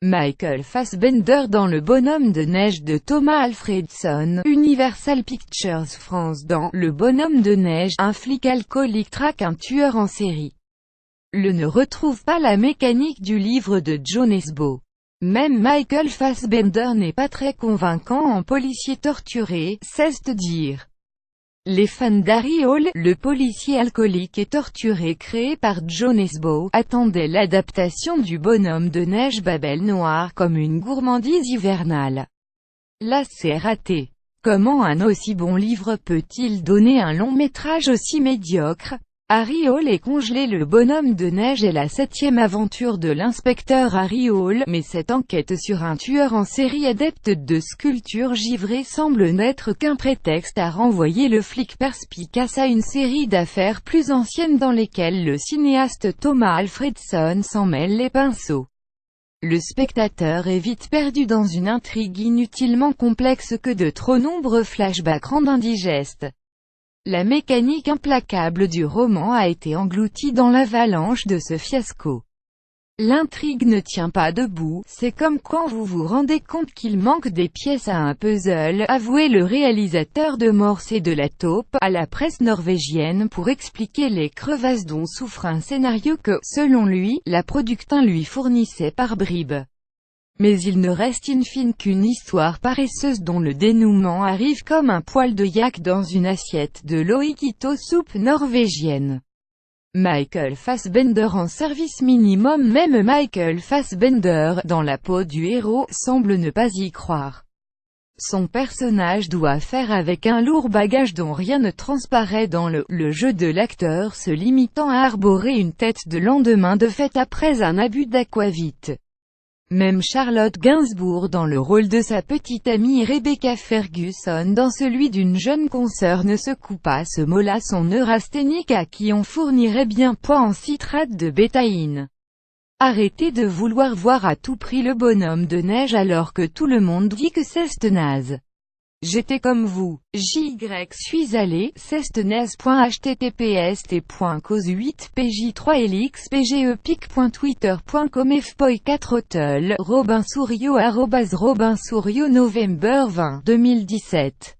Michael Fassbender dans Le bonhomme de neige de Thomas Alfredson. Universal Pictures France dans Le bonhomme de neige, un flic alcoolique traque un tueur en série. Le ne retrouve pas la mécanique du livre de Joe Nesbo. Même Michael Fassbender n'est pas très convaincant en policier torturé, cesse de dire. Les fans d'Harry Hole, le policier alcoolique et torturé créé par Joe Nesbo, attendaient l'adaptation du bonhomme de neige Babel Noir comme une gourmandise hivernale. Là c'est raté. Comment un aussi bon livre peut-il donner un long métrage aussi médiocre? Harry Hole est congelé. Le bonhomme de neige est la 7e aventure de l'inspecteur Harry Hole, mais cette enquête sur un tueur en série adepte de sculpture givrée semble n'être qu'un prétexte à renvoyer le flic perspicace à une série d'affaires plus anciennes dans lesquelles le cinéaste Thomas Alfredson s'en mêle les pinceaux. Le spectateur est vite perdu dans une intrigue inutilement complexe que de trop nombreux flashbacks rendent indigeste. La mécanique implacable du roman a été engloutie dans l'avalanche de ce fiasco. L'intrigue ne tient pas debout, c'est comme quand vous vous rendez compte qu'il manque des pièces à un puzzle, avouait le réalisateur de Morse et de la taupe à la presse norvégienne pour expliquer les crevasses dont souffre un scénario que, selon lui, la producteur lui fournissait par bribes. Mais il ne reste in fine qu'une histoire paresseuse dont le dénouement arrive comme un poil de yak dans une assiette de Lohikito soupe norvégienne. Michael Fassbender en service minimum. Même Michael Fassbender, dans la peau du héros, semble ne pas y croire. Son personnage doit faire avec un lourd bagage dont rien ne transparaît dans le jeu de l'acteur se limitant à arborer une tête de lendemain de fête après un abus d'aquavit. Même Charlotte Gainsbourg dans le rôle de sa petite amie Rebecca Ferguson dans celui d'une jeune consoeur ne secoue pas ce mot-là son neurasthénique à qui on fournirait bien poids en citrate de bétaïne. Arrêtez de vouloir voir à tout prix le bonhomme de neige alors que tout le monde dit que c'est naze. J'étais comme vous. J'y suis allé, c'est naze.https://8pj3elixpgepic.twitter.com fpoi4 hotel, Robin Souriau @Robin Souriau novembre 20, 2017